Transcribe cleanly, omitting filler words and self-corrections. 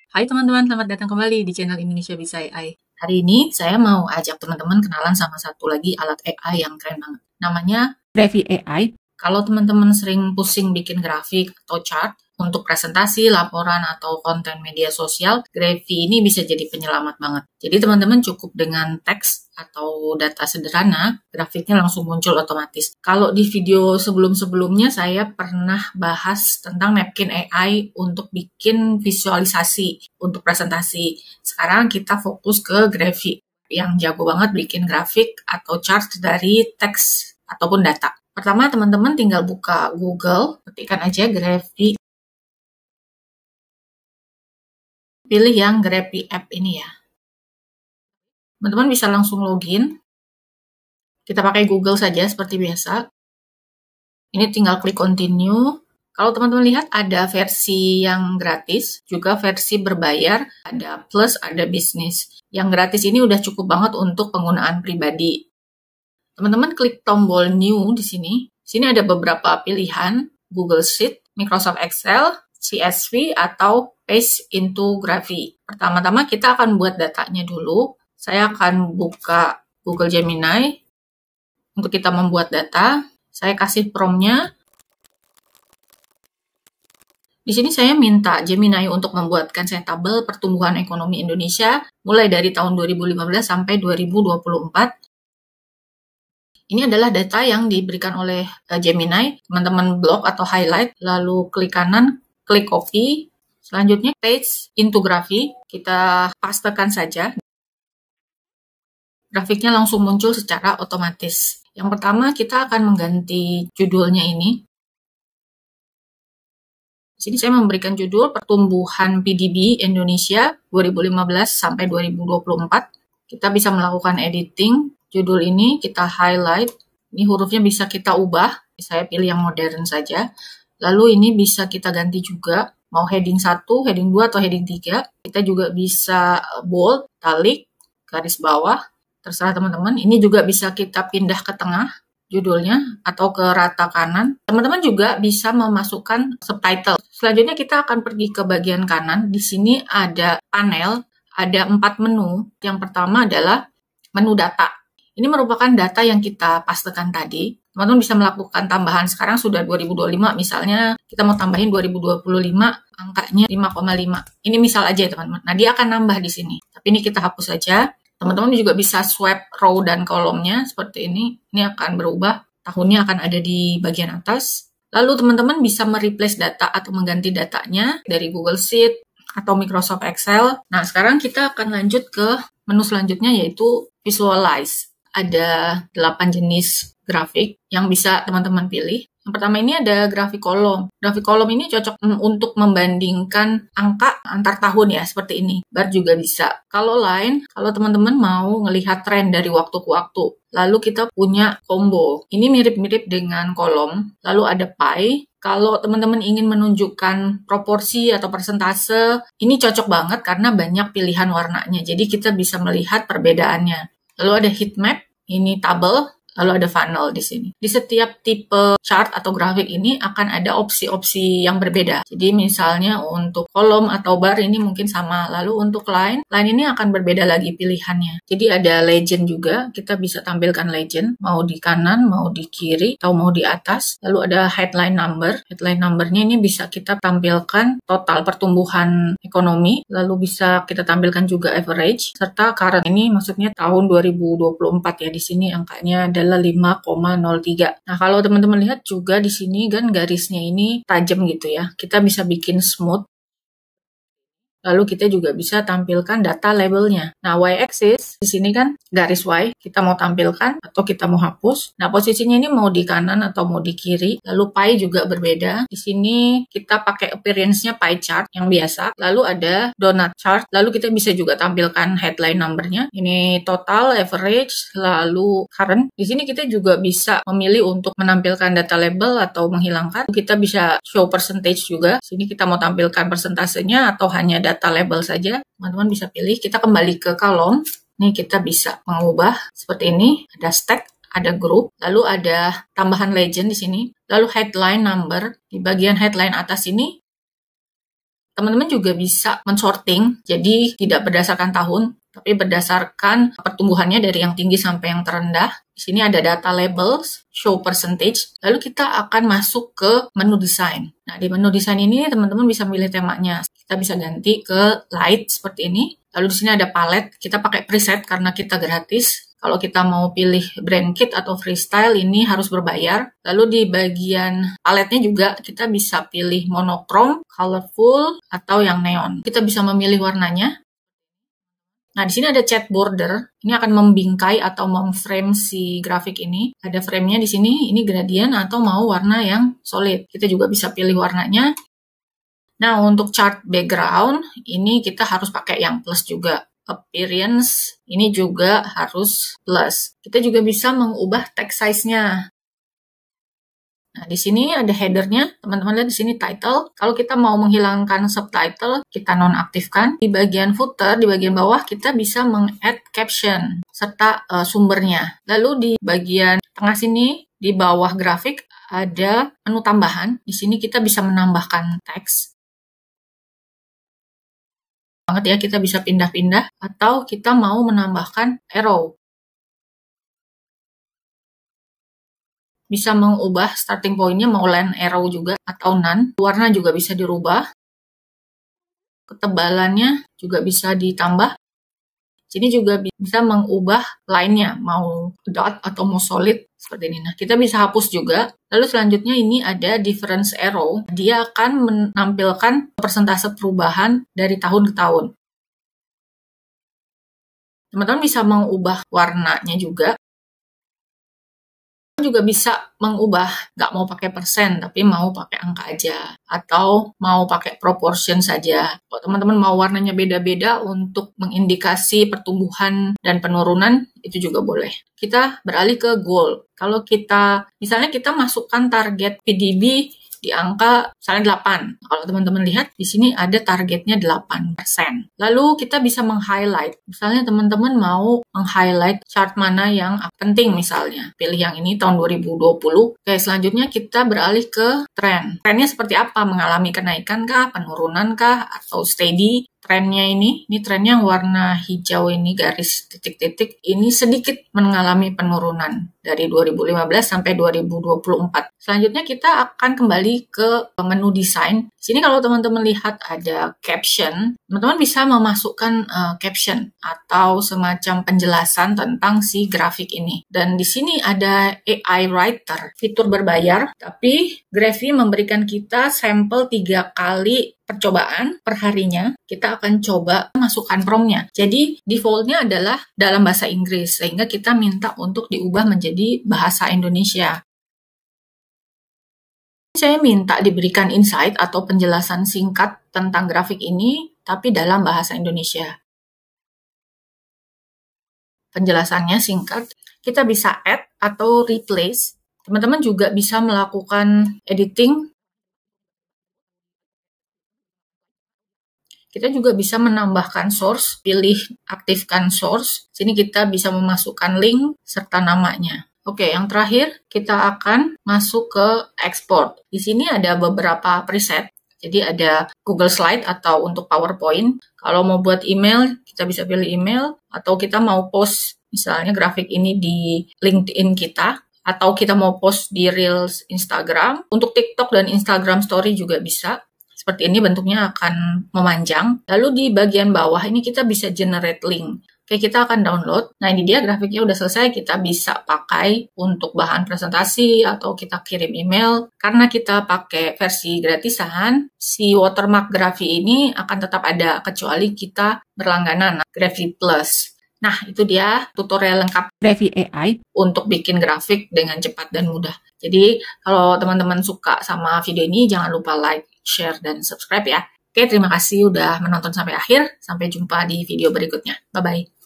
Hai teman-teman, selamat datang kembali di channel Indonesia Bisa AI. Hari ini saya mau ajak teman-teman kenalan sama satu lagi alat AI yang keren banget. Namanya Gravy AI. Kalau teman-teman sering pusing bikin grafik atau chart untuk presentasi, laporan, atau konten media sosial, Gravy ini bisa jadi penyelamat banget. Jadi teman-teman cukup dengan teks atau data sederhana, grafiknya langsung muncul otomatis. Kalau di video sebelum-sebelumnya saya pernah bahas tentang Napkin AI untuk bikin visualisasi untuk presentasi. Sekarang kita fokus ke Gravy yang jago banget bikin grafik atau chart dari teks ataupun data. Pertama, teman-teman tinggal buka Google, ketikkan aja Gravy. Pilih yang Gravy App ini ya. Teman-teman bisa langsung login. Kita pakai Google saja seperti biasa. Ini tinggal klik continue. Kalau teman-teman lihat ada versi yang gratis, juga versi berbayar, ada plus, ada bisnis. Yang gratis ini udah cukup banget untuk penggunaan pribadi. Teman-teman klik tombol new di sini. Sini ada beberapa pilihan, Google Sheet, Microsoft Excel, CSV, atau Paste into Gravy. Pertama-tama kita akan buat datanya dulu. Saya akan buka Google Gemini untuk kita membuat data. Saya kasih prompt-nya. Di sini saya minta Gemini untuk membuatkan saya tabel pertumbuhan ekonomi Indonesia mulai dari tahun 2015 sampai 2024. Ini adalah data yang diberikan oleh Gemini. Teman-teman blok atau highlight, lalu klik kanan, klik copy. Selanjutnya paste into Gravy, kita pastekan saja. Grafiknya langsung muncul secara otomatis. Yang pertama kita akan mengganti judulnya ini. Di sini saya memberikan judul Pertumbuhan PDB Indonesia 2015 sampai 2024. Kita bisa melakukan editing. Judul ini kita highlight. Ini hurufnya bisa kita ubah. Saya pilih yang modern saja. Lalu ini bisa kita ganti juga. Mau heading 1, heading 2, atau heading 3. Kita juga bisa bold, italic, garis bawah. Terserah teman-teman. Ini juga bisa kita pindah ke tengah judulnya atau ke rata kanan. Teman-teman juga bisa memasukkan subtitle. Selanjutnya kita akan pergi ke bagian kanan. Di sini ada panel, ada 4 menu. Yang pertama adalah menu data. Ini merupakan data yang kita pastekan tadi. Teman-teman bisa melakukan tambahan. Sekarang sudah 2025, misalnya kita mau tambahin 2025, angkanya 5,5. Ini misal aja ya teman-teman. Nah, dia akan nambah di sini. Tapi ini kita hapus saja. Teman-teman juga bisa swipe row dan kolomnya seperti ini. Ini akan berubah. Tahunnya akan ada di bagian atas. Lalu teman-teman bisa mereplace data atau mengganti datanya dari Google Sheet atau Microsoft Excel. Nah, sekarang kita akan lanjut ke menu selanjutnya yaitu Visualize. Ada 8 jenis grafik yang bisa teman-teman pilih. Yang pertama ini ada grafik kolom. Grafik kolom ini cocok untuk membandingkan angka antar tahun ya, seperti ini. Bar juga bisa. Kalau line, kalau teman-teman mau ngelihat tren dari waktu ke waktu. Lalu kita punya combo. Ini mirip-mirip dengan kolom. Lalu ada pie. Kalau teman-teman ingin menunjukkan proporsi atau persentase, ini cocok banget karena banyak pilihan warnanya. Jadi kita bisa melihat perbedaannya. Lalu ada heat map, ini tabel, lalu ada funnel di sini. Di setiap tipe chart atau grafik ini akan ada opsi-opsi yang berbeda. Jadi misalnya untuk kolom atau bar ini mungkin sama. Lalu untuk line ini akan berbeda lagi pilihannya. Jadi ada legend juga, kita bisa tampilkan legend, mau di kanan, mau di kiri, atau mau di atas. Lalu ada headline number. Headline numbernya ini bisa kita tampilkan total pertumbuhan ekonomi, lalu bisa kita tampilkan juga average, serta current. Ini maksudnya tahun 2024 ya, di sini angkanya adalah 5,03. Nah, kalau teman-teman lihat juga di sini kan garisnya ini tajam gitu ya. Kita bisa bikin smooth. Lalu kita juga bisa tampilkan data labelnya. Nah, y-axis di sini kan garis Y, kita mau tampilkan atau kita mau hapus. Nah, posisinya ini mau di kanan atau mau di kiri. Lalu pie juga berbeda. Di sini kita pakai appearance-nya pie chart yang biasa. Lalu ada donut chart. Lalu kita bisa juga tampilkan headline number-nya. Ini total, average, lalu current. Di sini kita juga bisa memilih untuk menampilkan data label atau menghilangkan. Kita bisa show percentage juga. Sini kita mau tampilkan persentasenya atau hanya data label saja, teman-teman bisa pilih. Kita kembali ke kolom. Nih kita bisa mengubah seperti ini. Ada stack, ada group, lalu ada tambahan legend di sini. Lalu headline number di bagian headline atas ini Teman-teman juga bisa men-sorting, jadi tidak berdasarkan tahun, tapi berdasarkan pertumbuhannya dari yang tinggi sampai yang terendah. Di sini ada data labels, show percentage, lalu kita akan masuk ke menu desain. Nah, di menu desain ini teman-teman bisa milih temanya. Kita bisa ganti ke light seperti ini. Lalu di sini ada palette, kita pakai preset karena kita gratis. Kalau kita mau pilih brand kit atau freestyle ini harus berbayar. Lalu di bagian paletnya juga kita bisa pilih monochrome, colorful, atau yang neon. Kita bisa memilih warnanya. Nah, di sini ada chat border. Ini akan membingkai atau memframe si grafik ini. Ada frame-nya di sini, ini gradient atau mau warna yang solid. Kita juga bisa pilih warnanya. Nah, untuk chart background, ini kita harus pakai yang plus juga. Appearance, ini juga harus plus. Kita juga bisa mengubah text size-nya. Nah, di sini ada header-nya. Teman-teman lihat di sini title. Kalau kita mau menghilangkan subtitle, kita nonaktifkan. Di bagian footer, di bagian bawah, kita bisa meng-add caption serta sumbernya. Lalu di bagian tengah sini, di bawah grafik, ada menu tambahan. Di sini kita bisa menambahkan teks. Banget ya, kita bisa pindah-pindah. Atau kita mau menambahkan arrow. Bisa mengubah starting point-nya mau line arrow juga atau none. Warna juga bisa dirubah. Ketebalannya juga bisa ditambah. Sini juga bisa mengubah line-nya, mau dot atau mau solid seperti ini. Nah, kita bisa hapus juga. Lalu selanjutnya ini ada difference arrow. Dia akan menampilkan persentase perubahan dari tahun ke tahun. Teman-teman bisa mengubah warnanya juga. Juga bisa mengubah, nggak mau pakai persen, tapi mau pakai angka aja. Atau mau pakai proportion saja. Kalau teman-teman mau warnanya beda-beda untuk mengindikasi pertumbuhan dan penurunan, itu juga boleh. Kita beralih ke goal. Kalau kita, misalnya kita masukkan target PDB di angka misalnya 8. Kalau teman-teman lihat di sini ada targetnya 8%. Lalu kita bisa meng-highlight. Misalnya teman-teman mau meng-highlight chart mana yang penting misalnya. Pilih yang ini tahun 2020. Oke, selanjutnya kita beralih ke tren. Trennya seperti apa? Mengalami kenaikan kah, penurunan kah, atau steady? Trennya ini trennya yang warna hijau ini garis titik-titik ini sedikit mengalami penurunan dari 2015 sampai 2024. Selanjutnya kita akan kembali ke menu desain. Sini kalau teman-teman lihat ada caption, teman-teman bisa memasukkan caption atau semacam penjelasan tentang si grafik ini. Dan di sini ada AI Writer, fitur berbayar, tapi Graphy memberikan kita sampel 3 kali percobaan per harinya. Kita akan coba masukkan prompt-nya. Jadi default-nya adalah dalam bahasa Inggris, sehingga kita minta untuk diubah menjadi bahasa Indonesia. Saya minta diberikan insight atau penjelasan singkat tentang grafik ini, tapi dalam bahasa Indonesia. Penjelasannya singkat. Kita bisa add atau replace. Teman-teman juga bisa melakukan editing. Kita juga bisa menambahkan source, pilih aktifkan source. Sini kita bisa memasukkan link serta namanya. Oke, yang terakhir kita akan masuk ke export. Di sini ada beberapa preset. Jadi ada Google Slide atau untuk PowerPoint. Kalau mau buat email, kita bisa pilih email. Atau kita mau post misalnya grafik ini di LinkedIn kita. Atau kita mau post di Reels Instagram. Untuk TikTok dan Instagram Story juga bisa. Seperti ini bentuknya akan memanjang. Lalu di bagian bawah ini kita bisa generate link. Oke, kita akan download. Nah, ini dia grafiknya udah selesai. Kita bisa pakai untuk bahan presentasi atau kita kirim email. Karena kita pakai versi gratisan, si watermark Graphy ini akan tetap ada kecuali kita berlangganan Graphy Plus. Nah, itu dia tutorial lengkap Graphy AI untuk bikin grafik dengan cepat dan mudah. Jadi, kalau teman-teman suka sama video ini, jangan lupa like, share, dan subscribe ya. Oke, terima kasih udah menonton sampai akhir. Sampai jumpa di video berikutnya. Bye-bye.